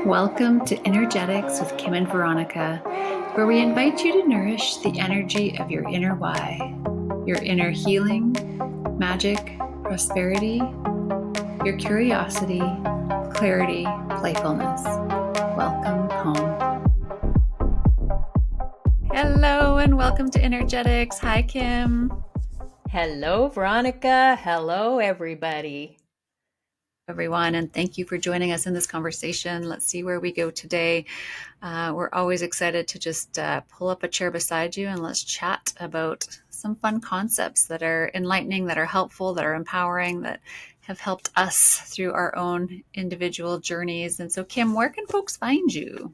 Welcome to Energetics with Kim and Veronica, where we invite you to nourish the energy of your inner why, your inner healing, magic, prosperity, your curiosity, clarity, playfulness. Welcome home. Hello and welcome to Energetics. Hi, Kim. Hello, Veronica. Hello, everybody. Everyone, and thank you for joining us in this conversation. Let's see where we go today. We're always excited to just pull up a chair beside you and let's chat about some fun concepts that are enlightening, that are helpful, that are empowering, that have helped us through our own individual journeys. And so, Kim, where can folks find you?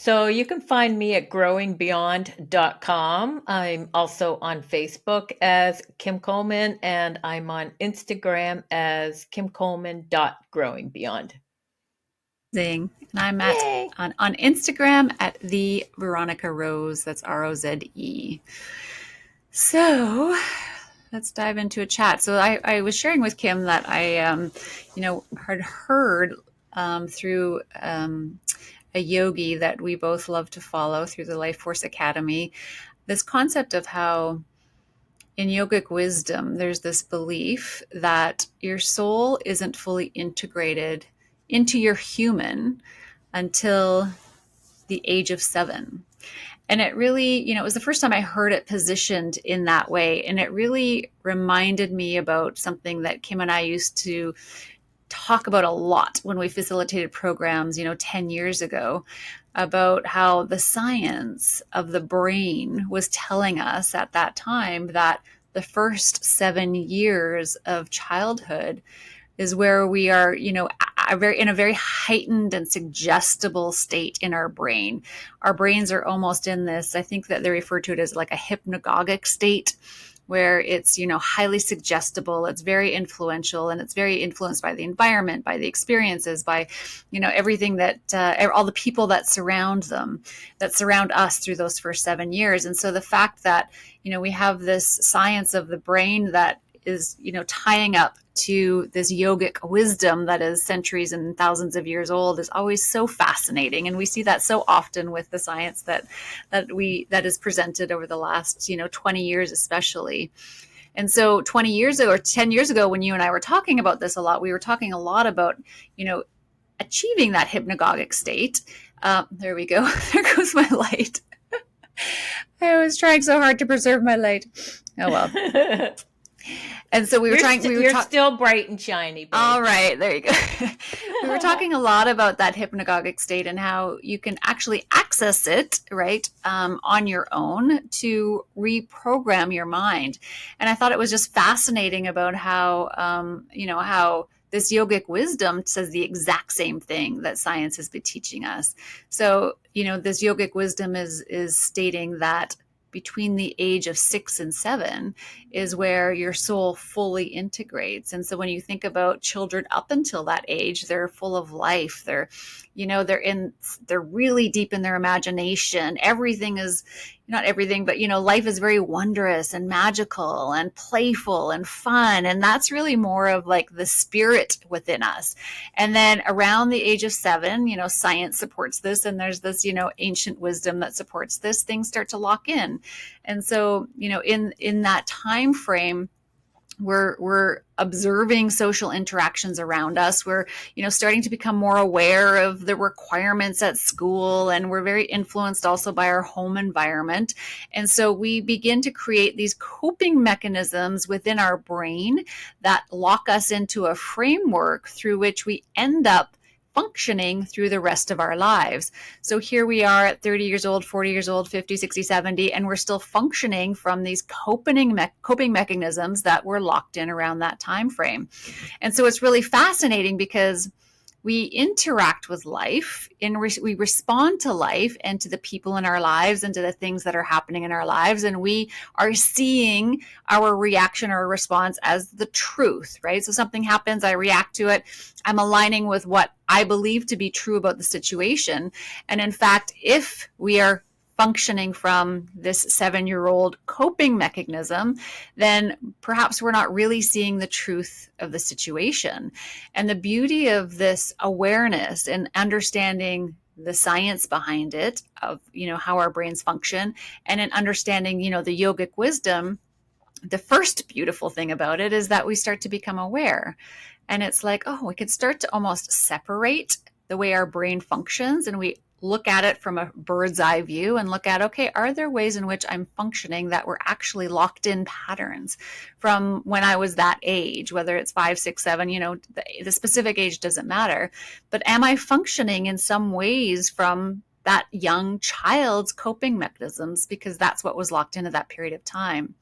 So you can find me at growingbeyond.com. I'm also on Facebook as Kim Coleman, and I'm on Instagram as kimcoleman.growingbeyond. And I'm on Instagram at the Veronica Rose. That's Roze. So let's dive into a chat. So I was sharing with Kim that I, had heard through a yogi that we both love to follow through the Life Force Academy, this concept of how in yogic wisdom, there's this belief that your soul isn't fully integrated into your human until the age of 7. And it really, it was the first time I heard it positioned in that way. And it really reminded me about something that Kim and I used to talk about a lot when we facilitated programs, 10 years ago, about how the science of the brain was telling us at that time that the first 7 years of childhood is where we are, in a very heightened and suggestible state in our brain. Our brains are almost in this, I think that they refer to it as like a hypnagogic state, where it's, highly suggestible, it's very influential, and it's very influenced by the environment, by the experiences, by, everything that, all the people that surround them, that surround us through those first 7 years. And so the fact that, we have this science of the brain that is, tying up to this yogic wisdom that is centuries and thousands of years old is always so fascinating. And we see that so often with the science that is presented over the last, 20 years, especially. And so 20 years ago or 10 years ago, when you and I were talking about this a lot, we were talking a lot about, achieving that hypnagogic state. There we go. There goes my light. I was trying so hard to preserve my light. Oh, well. And so we were You're still bright and shiny, babe. All right, there you go. We were talking a lot about that hypnagogic state and how you can actually access it, right, on your own to reprogram your mind. And I thought it was just fascinating about how, how this yogic wisdom says the exact same thing that science has been teaching us. So, this yogic wisdom is stating that between the age of 6 and 7 is where your soul fully integrates. And so when you think about children up until that age, they're full of life. They're really deep in their imagination. Everything is, not everything, but, life is very wondrous and magical and playful and fun. And that's really more of like the spirit within us. And then around the age of 7, science supports this. And there's this, ancient wisdom that supports this. Things start to lock in. And so, in that time frame, we're observing social interactions around us. We're, starting to become more aware of the requirements at school, and we're very influenced also by our home environment. And so we begin to create these coping mechanisms within our brain that lock us into a framework through which we end up functioning through the rest of our lives. So here we are at 30 years old, 40 years old, 50, 60, 70, and we're still functioning from these coping mechanisms that were locked in around that time frame. And so it's really fascinating because we interact with life, we respond to life and to the people in our lives and to the things that are happening in our lives. And we are seeing our reaction or response as the truth, right? So something happens, I react to it. I'm aligning with what I believe to be true about the situation. And in fact, if we are functioning from this 7-year-old coping mechanism, then perhaps we're not really seeing the truth of the situation. And the beauty of this awareness and understanding the science behind it, of how our brains function, and in understanding the yogic wisdom, the first beautiful thing about it is that we start to become aware. And it's like, oh, we could start to almost separate the way our brain functions, and we look at it from a bird's eye view and look at, okay, are there ways in which I'm functioning that were actually locked in patterns from when I was that age, whether it's 5, 6, 7, the specific age doesn't matter. But am I functioning in some ways from that young child's coping mechanisms, because that's what was locked into that period of time?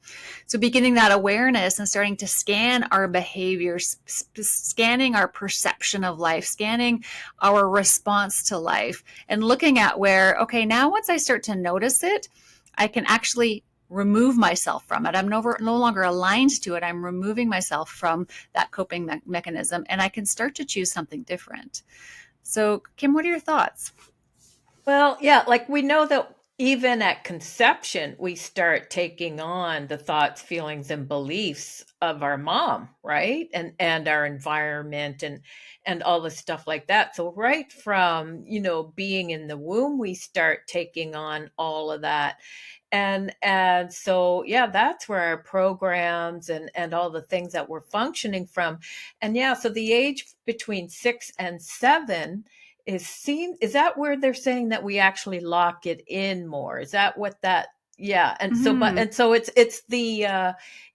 So beginning that awareness and starting to scan our behaviors, scanning our perception of life, scanning our response to life, and looking at where, okay, now once I start to notice it, I can actually remove myself from it. I'm no longer aligned to it. I'm removing myself from that coping mechanism, and I can start to choose something different. So, Kim, what are your thoughts? Well, yeah, like we know that even at conception, we start taking on the thoughts, feelings, and beliefs of our mom, right? And our environment and all the stuff like that. So right from, being in the womb, we start taking on all of that. And so yeah, that's where our programs and all the things that we're functioning from. And yeah, so the age between 6 and 7 is that where they're saying that we actually lock it in more? Is that what that? Yeah. Mm-hmm. And so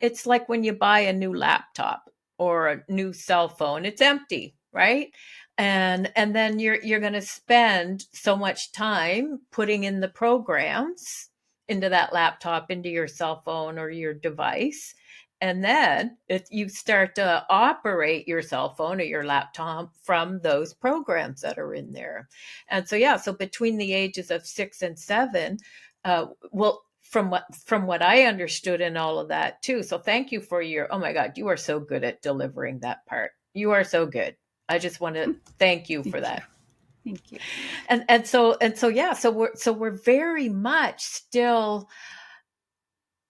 it's like when you buy a new laptop or a new cell phone, it's empty, right? And then you're going to spend so much time putting in the programs into that laptop, into your cell phone or your device. And then you start to operate your cell phone or your laptop from those programs that are in there. And so, yeah, so between the ages of 6 and 7, well, from what I understood and all of that too. So thank you for oh my God, you are so good at delivering that part. You are so good. I just want to thank you for Thank you. that. Thank you. And so yeah, so we're very much still,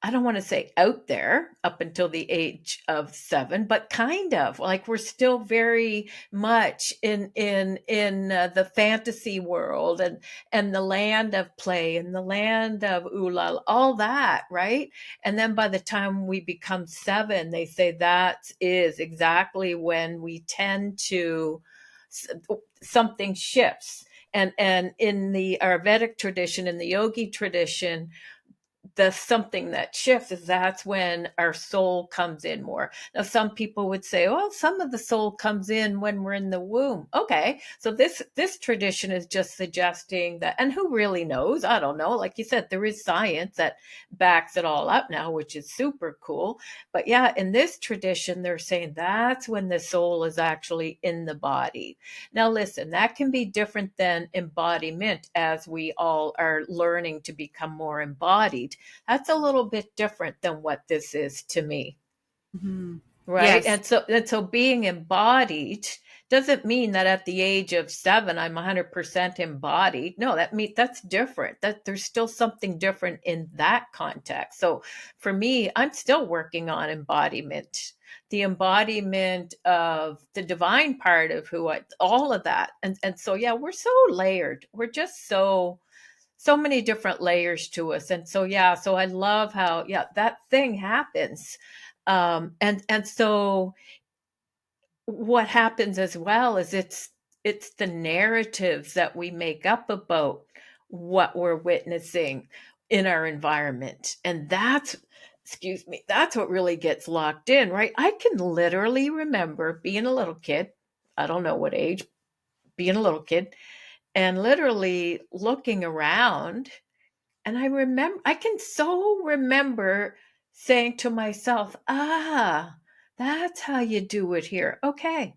I don't want to say out there up until the age of 7, but kind of like we're still very much in the fantasy world and the land of play and the land of ooh la la, all that, right? And then by the time we become 7, they say that is exactly when we tend to something shifts. And in the Ayurvedic tradition, in the yogi tradition, the something that shifts is that's when our soul comes in more. Now, some people would say, well, some of the soul comes in when we're in the womb. Okay, so this tradition is just suggesting that, and who really knows? I don't know. Like you said, there is science that backs it all up now, which is super cool. But yeah, in this tradition, they're saying that's when the soul is actually in the body. Now, listen, that can be different than embodiment, as we all are learning to become more embodied. That's a little bit different than what this is to me. Mm-hmm. Right. Yes. And so being embodied doesn't mean that at the age of 7 I'm 100% embodied. No, that's different. That there's still something different in that context. So for me, I'm still working on embodiment, the embodiment of the divine part of all of that. And so yeah, we're so layered. We're just so many different layers to us. And so yeah, so I love how yeah, that thing happens. And so what happens as well is it's the narratives that we make up about what we're witnessing in our environment. And that's, excuse me, that's what really gets locked in, right? I can literally remember being a little kid, I don't know what age, being a little kid, and literally looking around. And I can so remember saying to myself, that's how you do it here. Okay.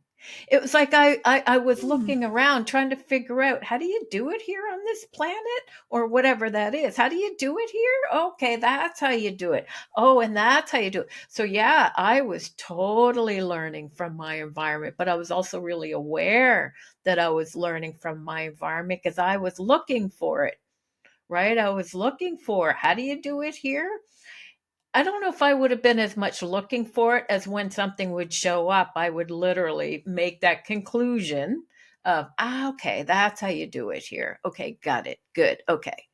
It was like I was Hmm. looking around trying to figure out, how do you do it here on this planet or whatever that is? How do you do it here? Okay, that's how you do it. Oh, and that's how you do it. So yeah, I was totally learning from my environment, but I was also really aware that I was learning from my environment because I was looking for it. right? I was looking for, how do you do it here? I don't know if I would have been as much looking for it as when something would show up, I would literally make that conclusion of, okay, that's how you do it here. Okay, got it. Good. Okay.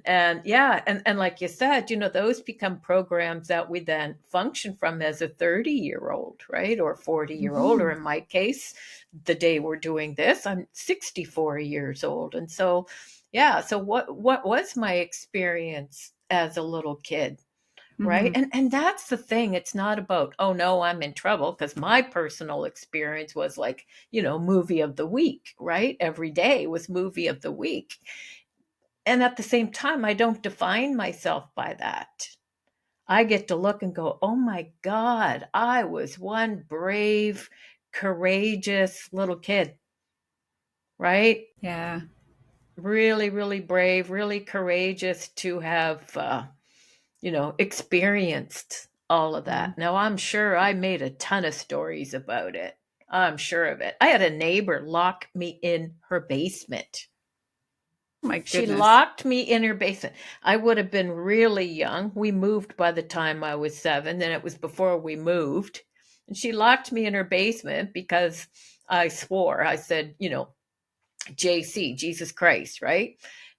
And yeah, and like you said, those become programs that we then function from as a 30-year-old, right? Or 40-year-old, or Mm-hmm. in my case, the day we're doing this, I'm 64 years old. And so, yeah, so what was my experience as a little kid? Right. Mm-hmm. And that's the thing. It's not about, oh no, I'm in trouble. Because my personal experience was like, movie of the week, right? Every day was movie of the week. And at the same time, I don't define myself by that. I get to look and go, oh my God, I was one brave, courageous little kid, right? Yeah. Really, really brave, really courageous to have experienced all of Mm-hmm. that. Now, I'm sure I made a ton of stories about it. I'm sure of it. I had a neighbor lock me in her basement. Oh my She goodness. locked me in her basement. I would have been really young. We moved by the time I was 7, and it was before we moved. And she locked me in her basement because I swore. I said, JC, Jesus Christ, right?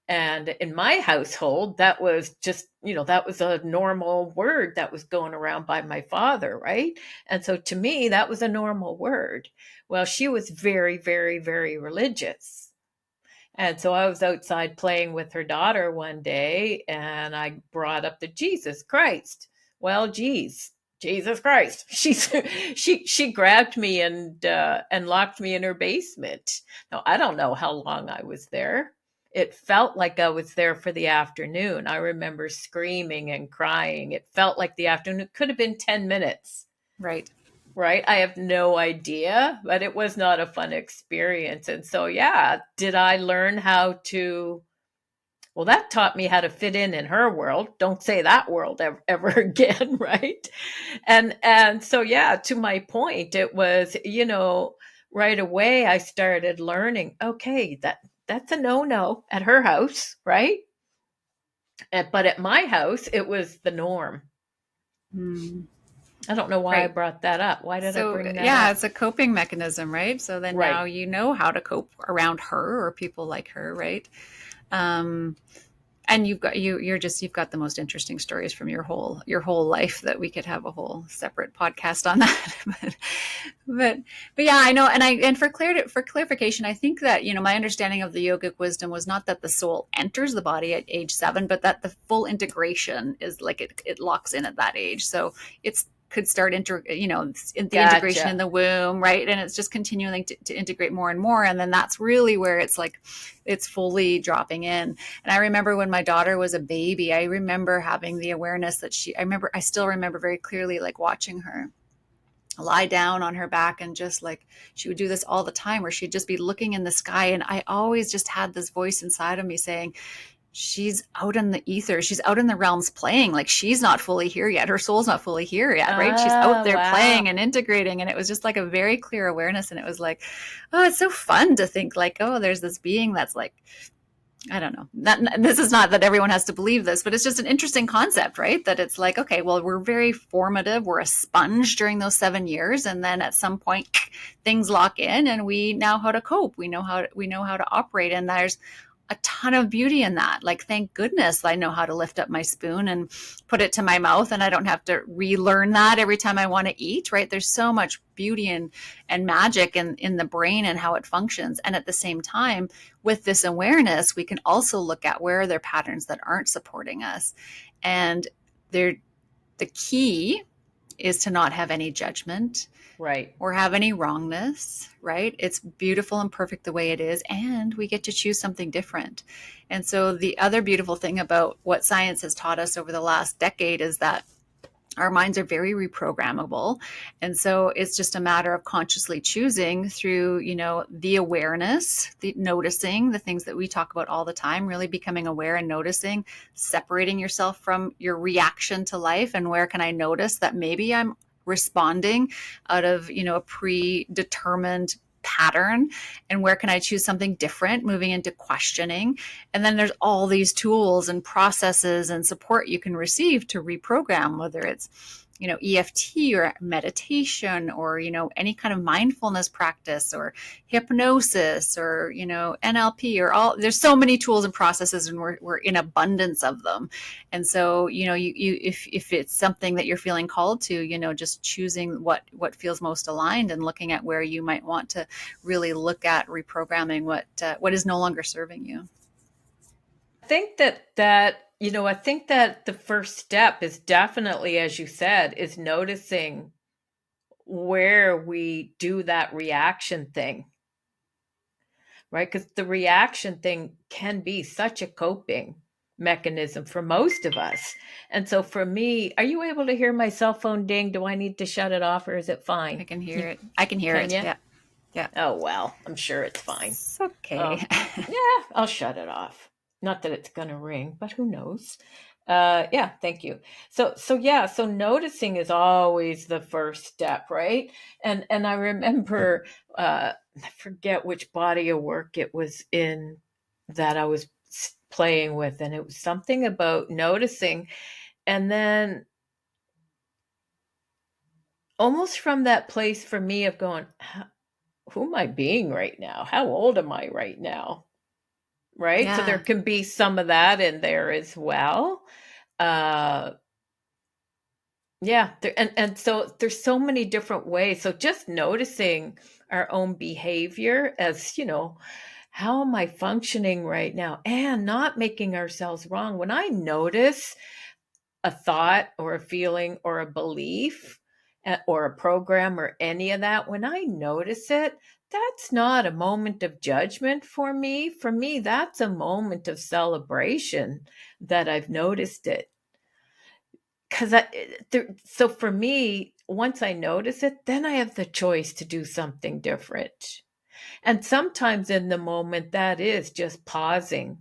And in my household, that was just, that was a normal word that was going around by my father, right? And so to me, that was a normal word. Well, she was very, very, very religious. And so I was outside playing with her daughter one day and I brought up the Jesus Christ. Well, geez, Jesus Christ. She grabbed me and locked me in her basement. Now, I don't know how long I was there. It felt like I was there for the afternoon. I remember screaming and crying. It felt like the afternoon. It could have been 10 minutes. Right. Right? I have no idea, but it was not a fun experience. And so, yeah, did I learn how to? Well, that taught me how to fit in her world. Don't say that world ever again, right? And so, yeah, to my point, it was, right away I started learning, okay, that's a no-no at her house, right? But at my house, it was the norm. Mm. I don't know why I Right. brought that up. Why did I So, bring that yeah, up? it's a coping mechanism, right? So then now Right. you know how to cope around her or people like her, right? Um, and you've got the most interesting stories from your whole life that we could have a whole separate podcast on that. but, but but yeah, I know. And for clarification, I think that, my understanding of the yogic wisdom was not that the soul enters the body at age 7, but that the full integration is like it locks in at that age. So it's could start in the integration in Gotcha. the womb, right? And it's just continuing to integrate more and more. And then that's really where it's like it's fully dropping in. And I remember when my daughter was a baby, I remember having the awareness that I still remember very clearly, like watching her lie down on her back and just like she would do this all the time where she'd just be looking in the sky. And I always just had this voice inside of me saying, she's out in the ether. She's out in the realms playing. Like she's not fully here yet. Her soul's not fully here yet, right? She's out there Wow. playing and integrating. And it was just like a very clear awareness. And it was like, oh, it's so fun to think like, oh, there's this being that's like, I don't know. This is not that everyone has to believe this, but it's just an interesting concept, right? That it's like, okay, well, we're very formative. We're a sponge during those 7 years, and then at some point, things lock in, and we know how to cope. We know how to operate, and there's a ton of beauty in that. Like, thank goodness I know how to lift up my spoon and put it to my mouth, and I don't have to relearn that every time I want to eat, right? There's so much beauty and magic in the brain and how it functions. And at the same time, with this awareness, we can also look at where are there patterns that aren't supporting us. And they're, the key is to not have any judgment Right. or have any wrongness, right? It's beautiful and perfect the way it is, and we get to choose something different. And so the other beautiful thing about what science has taught us over the last decade is that our minds are very reprogrammable. And so it's just a matter of consciously choosing through, the awareness, the noticing the things that we talk about all the time, really becoming aware and noticing, separating yourself from your reaction to life. And where can I notice that maybe I'm responding out of, a predetermined pattern, and where can I choose something different, moving into questioning. And then there's all these tools and processes and support you can receive to reprogram, whether it's EFT or meditation, or any kind of mindfulness practice, or hypnosis, or NLP, or all. There's so many tools and processes, and we're in abundance of them. And so if it's something that you're feeling called to, just choosing what feels most aligned, and looking at where you might want to really look at reprogramming what is no longer serving you. I think I think that the first step is definitely, as you said, is noticing where we do that reaction thing, right? Because the reaction thing can be such a coping mechanism for most of us. And so for me, are you able to hear my cell phone ding? Do I need to shut it off, or is it fine? I can hear it. I can hear Can it. you? Yeah. Yeah. Oh, well, I'm sure it's fine. It's okay. Yeah, I'll shut it off. Not that it's going to ring, but who knows? Yeah, thank you. So noticing is always the first step, right? And I remember, I forget which body of work it was in that I was playing with, and it was something about noticing, and then almost from that place for me of going, who am I being right now? How old am I right now? Right? So there Yeah. can be some of that in there as well. Uh yeah, and so there's so many different ways. So just noticing our own behavior as, how am I functioning right now? And not making ourselves wrong. When I notice a thought or a feeling or a belief, or a program or any of that, when I notice it, that's not a moment of judgment for me. For me, that's a moment of celebration that I've noticed it. Because so for me, once I notice it, then I have the choice to do something different. And sometimes in the moment, that is just pausing,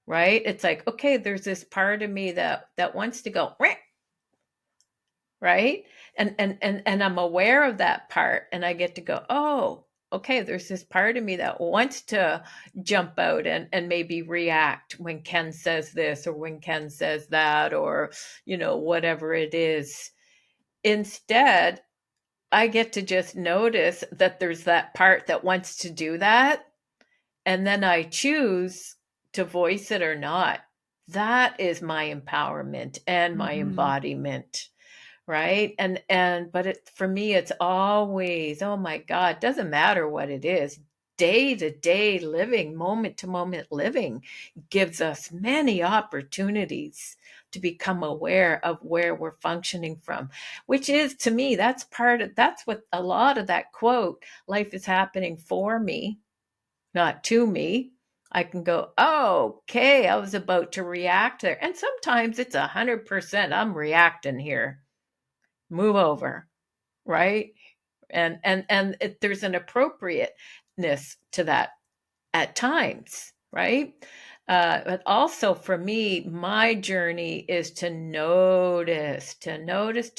right? It's like, okay, there's this part of me that wants to go, right? And I'm aware of that part, and I get to go, oh, okay, there's this part of me that wants to jump out and maybe react when Ken says this, or when Ken says that, or whatever it is. Instead, I get to just notice that there's that part that wants to do that, and then I choose to voice it or not. That is my empowerment and my Mm-hmm. embodiment, right? But for me, it's always, oh my God, doesn't matter what it is. Day to day living, moment to moment living gives us many opportunities to become aware of where we're functioning from, which is, to me, that's what a lot of that quote, life is happening for me, not to me. I can go, oh, okay, I was about to react there. And sometimes it's 100% I'm reacting here. Move over, right? There's an appropriateness to that at times, right? But also for me, my journey is to notice, to notice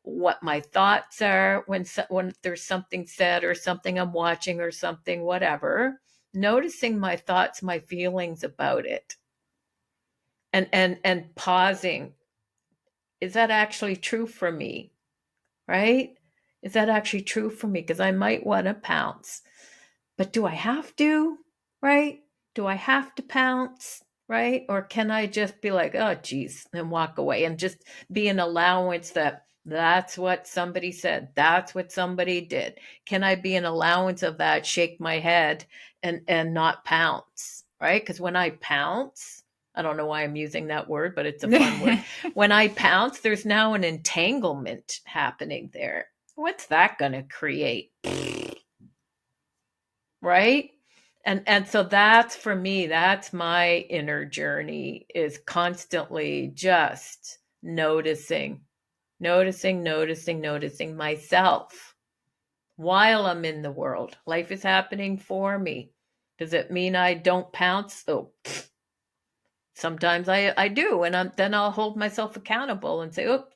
what my thoughts are when there's something said or something I'm watching or something, whatever. Noticing my thoughts, my feelings about it, and pausing. Is that actually true for me? Right? Is that actually true for me? Because I might want to pounce. But do I have to? Right? Do I have to pounce? Right? Or can I just be like, oh, geez, and walk away and just be an allowance that that's what somebody said. That's what somebody did. Can I be an allowance of that, shake my head and not pounce? Right? Because when I pounce, I don't know why I'm using that word, but it's a fun word. When I pounce, there's now an entanglement happening there. What's that going to create? Right? And so that's, for me, that's my inner journey, is constantly just noticing myself while I'm in the world. Life is happening for me. Does it mean I don't pounce? Oh, sometimes I do, and then I'll hold myself accountable and say, oh,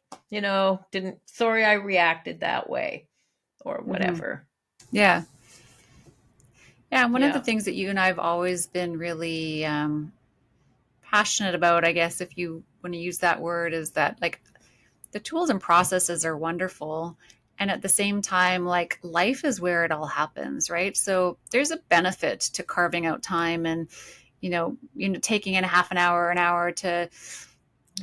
didn't, sorry, I reacted that way. or Mm-hmm. whatever. Yeah. Yeah. And one of the Yeah. things that you and I have always been really passionate about, I guess, if you want to use that word, is that like the tools and processes are wonderful. And at the same time, like life is where it all happens, right? So there's a benefit to carving out time and, taking in a half an hour to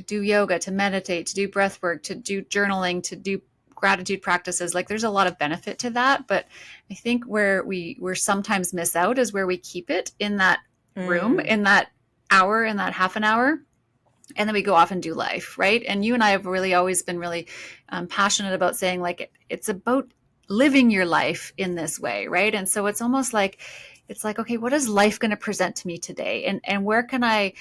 do yoga, to meditate, to do breath work, to do journaling, to do gratitude practices. Like there's a lot of benefit to that. But I think where we're sometimes miss out is where we keep it in that room, Mm. in that hour, in that half an hour, and then we go off and do life, right? And you and I have really always been really passionate about saying like it's about living your life in this way, right? And so it's almost like it's like, okay, what is life going to present to me today, and where can I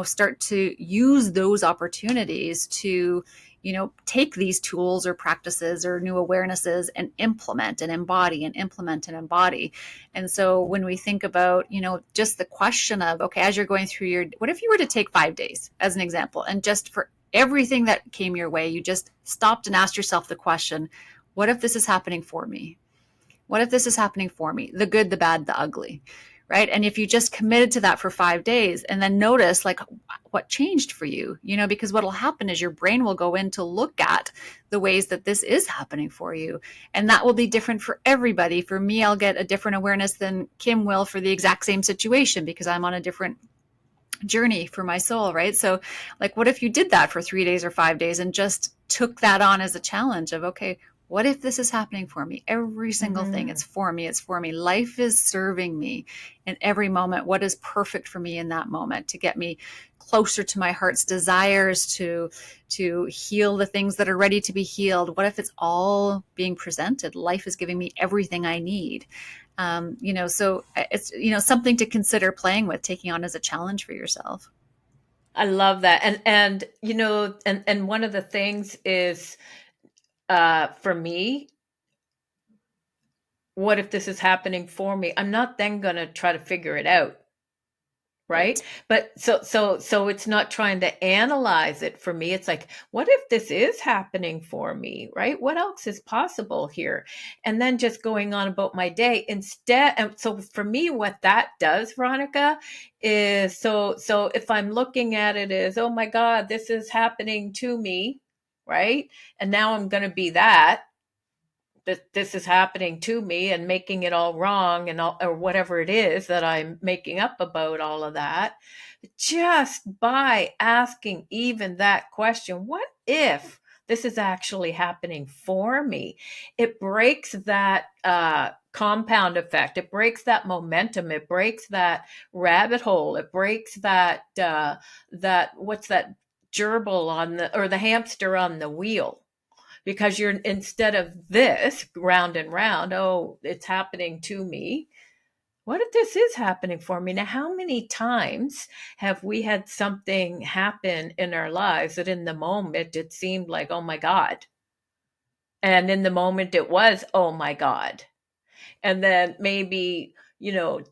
start to use those opportunities to take these tools or practices or new awarenesses and implement and embody and implement and embody. And so when we think about, just the question of, okay, as you're going through what if you were to take 5 days as an example, and just for everything that came your way, you just stopped and asked yourself the question, what if this is happening for me? What if this is happening for me? The good, the bad, the ugly, right? And if you just committed to that for 5 days and then notice like what changed for you, because what'll happen is your brain will go in to look at the ways that this is happening for you. And that will be different for everybody. For me, I'll get a different awareness than Kim will for the exact same situation because I'm on a different journey for my soul, right? So like what if you did that for 3 days or 5 days and just took that on as a challenge of, okay, what if this is happening for me? Every single thing, Mm-hmm. it's for me. It's for me. Life is serving me in every moment. What is perfect for me in that moment to get me closer to my heart's desires, to heal the things that are ready to be healed? What if it's all being presented? Life is giving me everything I need. So it's, something to consider playing with, taking on as a challenge for yourself. I love that. And and one of the things is for me, what if this is happening for me? I'm not then going to try to figure it out. Right. Right. But so it's not trying to analyze it for me. It's like, what if this is happening for me? Right. What else is possible here? And then just going on about my day instead. And so for me, what that does, Veronica, is so if I'm looking at it as, oh my God, this is happening to me, right? And now I'm going to be that this is happening to me and making it all wrong and all, or whatever it is that I'm making up about all of that, just by asking even that question, what if this is actually happening for me? It breaks that compound effect. It breaks that momentum. It breaks that rabbit hole. It breaks that what's that gerbil on the or the hamster on the wheel, because you're instead of this round and round, oh, it's happening to me. What if this is happening for me? Now, how many times have we had something happen in our lives that in the moment it seemed like, oh my God. And in the moment it was, oh my God. And then maybe,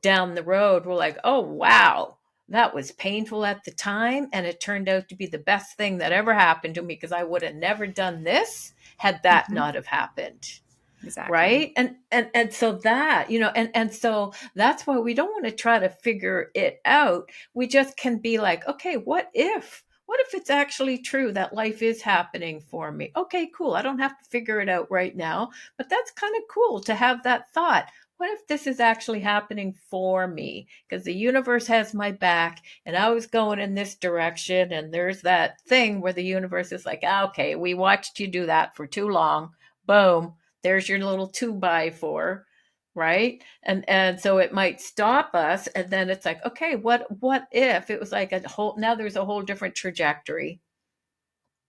down the road, we're like, oh, wow, that was painful at the time. And it turned out to be the best thing that ever happened to me because I would have never done this had that Mm-hmm. not have happened. Exactly. Right. And so that, and so that's why we don't want to try to figure it out. We just can be like, okay, what if it's actually true that life is happening for me? Okay, cool. I don't have to figure it out right now, but that's kind of cool to have that thought. What if this is actually happening for me? Because the universe has my back and I was going in this direction. And there's that thing where the universe is like, okay, we watched you do that for too long. Boom, there's your little 2x4, right? And so it might stop us, and then it's like, okay, what if it was like a whole, now there's a whole different trajectory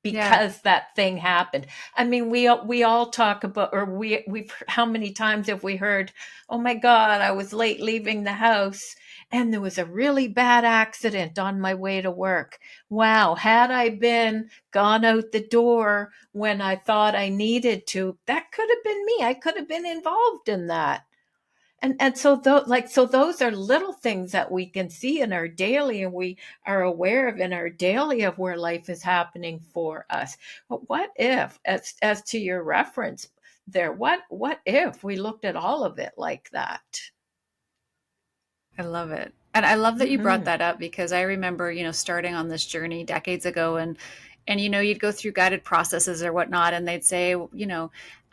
Yeah. because that thing happened. I mean, we all talk about, or we've how many times have we heard, oh my God, I was late leaving the house and there was a really bad accident on my way to work. Wow, had I been gone out the door when I thought I needed to, that could have been me. I could have been involved in that. And so those are little things that we can see in our daily, and we are aware of in our daily of where life is happening for us. But what if, as to your reference, there. What if we looked at all of it like that? I love it. And I love that you brought Mm-hmm. that up because I remember, starting on this journey decades ago, and you'd go through guided processes or whatnot, and they'd say,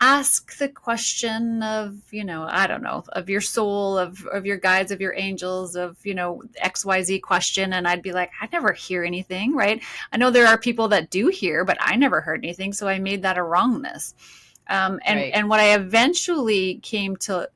ask the question of, I don't know, of your soul, of your guides, of your angels, of, XYZ question. And I'd be like, I never hear anything, right? I know there are people that do hear, but I never heard anything. So I made that a wrongness. And Right. what I eventually came to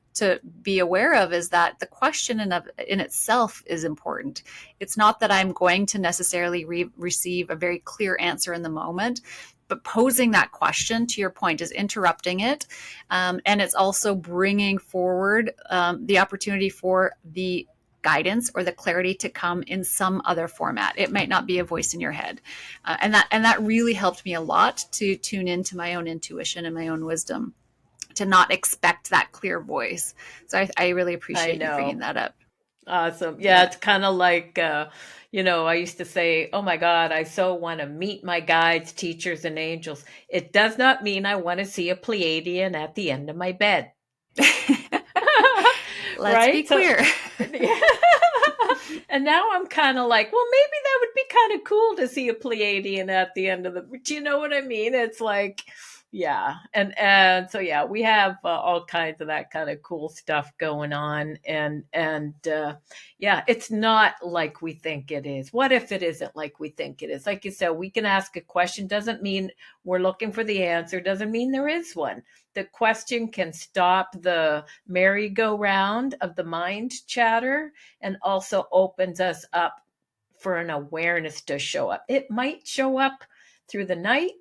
be aware of is that the question in itself is important. It's not that I'm going to necessarily receive a very clear answer in the moment, but posing that question, to your point, is interrupting it, and it's also bringing forward the opportunity for the guidance or the clarity to come in some other format. It might not be a voice in your head, and that really helped me a lot to tune into my own intuition and my own wisdom, to not expect that clear voice. So I really I appreciate you bringing know. that up. Awesome. Yeah, Yeah. it's kind of like, I used to say, oh my God, I so want to meet my guides, teachers, and angels. It does not mean I want to see a Pleiadian at the end of my bed. Let's be Right? So, clear. and now I'm kind of like, well, maybe that would be kind of cool to see a Pleiadian at the end of the. Do you know what I mean? It's like, yeah, and so yeah, we have all kinds of that kind of cool stuff going on, and yeah, it's not like we think it is. What if it isn't like we think it is? Like you said, we can ask a question. Doesn't mean we're looking for the answer. Doesn't mean there is one. The question can stop the merry-go-round of the mind chatter and also opens us up for an awareness to show up. It might show up through the night,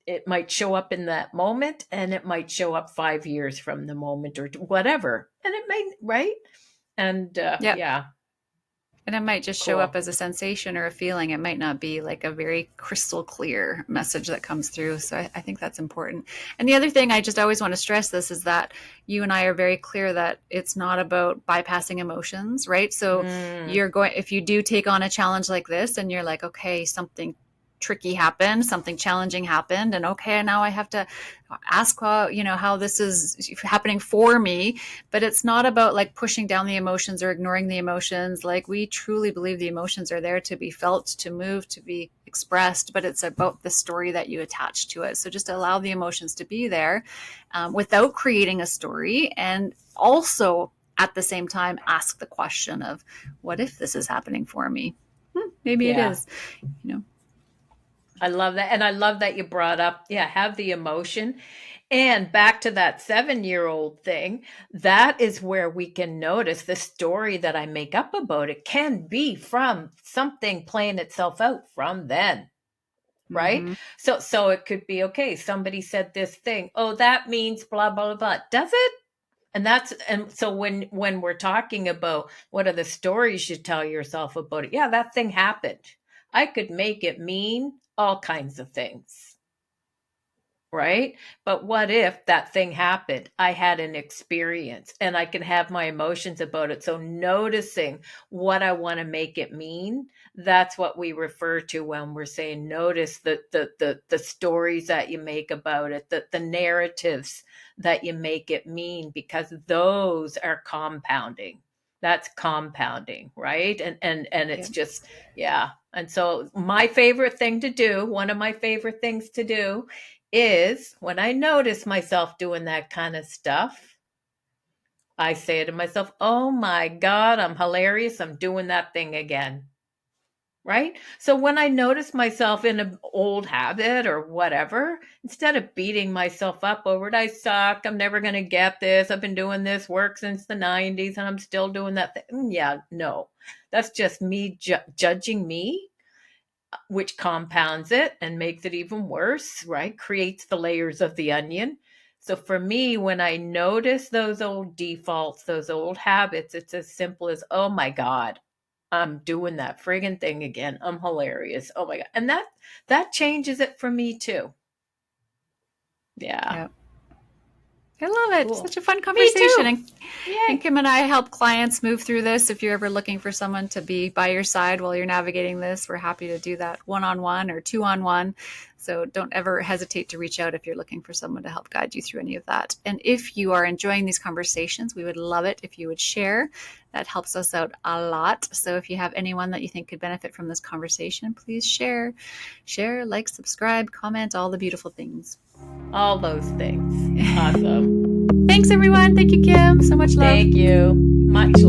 it might show up in that moment, and it might show up 5 years from the moment or whatever. And it may, right? And Yep. yeah, And it might just show up cool. as a sensation or a feeling. It might not be like a very crystal clear message that comes through. So I think that's important. And the other thing I just always want to stress this is that you and I are very clear that it's not about bypassing emotions, right? So Mm, if you do take on a challenge like this and you're like, okay, something tricky happened, something challenging happened, and okay, now I have to ask how this is happening for me. But it's not about like pushing down the emotions or ignoring the emotions. Like, we truly believe the emotions are there to be felt, to move, to be expressed, but it's about the story that you attach to it. So just allow the emotions to be there, without creating a story, and also at the same time ask the question of, what if this is happening for me? Maybe it yeah. is, you know I love that. And I love that you brought up, yeah, have the emotion. And back to that 7-year-old thing, that is where we can notice the story that I make up about it can be from something playing itself out from then. Right? Mm-hmm. So it could be okay, somebody said this thing. Oh, that means blah blah blah. Does it? And so when we're talking about what are the stories you tell yourself about it, yeah, that thing happened. I could make it mean all kinds of things, right? But what if that thing happened? I had an experience and I can have my emotions about it. So noticing what I want to make it mean, that's what we refer to when we're saying notice the stories that you make about it, the narratives that you make it mean, because those are compounding. That's compounding, right? And it's Yep. just, yeah. And so my favorite thing to do, one of my favorite things to do is when I notice myself doing that kind of stuff, I say to myself, oh my God, I'm hilarious. I'm doing that thing again. Right. So when I notice myself in an old habit or whatever, instead of beating myself up over it, I suck. I'm never going to get this. I've been doing this work since the 90s and I'm still doing that thing. Yeah, no, that's just me judging me, which compounds it and makes it even worse, right? Creates the layers of the onion. So for me, when I notice those old defaults, those old habits, it's as simple as, oh my God, I'm doing that friggin' thing again. I'm hilarious. Oh my God. And that changes it for me too. Yeah. Yep. I love it. Cool. Such a fun Me conversation. too. And And Kim and I help clients move through this. If you're ever looking for someone to be by your side while you're navigating this, we're happy to do that one-on-one or two-on-one. So don't ever hesitate to reach out if you're looking for someone to help guide you through any of that. And if you are enjoying these conversations, we would love it if you would share. That helps us out a lot. So if you have anyone that you think could benefit from this conversation, please share, like, subscribe, comment, all the beautiful things. All those things. Awesome. Thanks, everyone. Thank you, Kim. So much love. Thank you. Much love.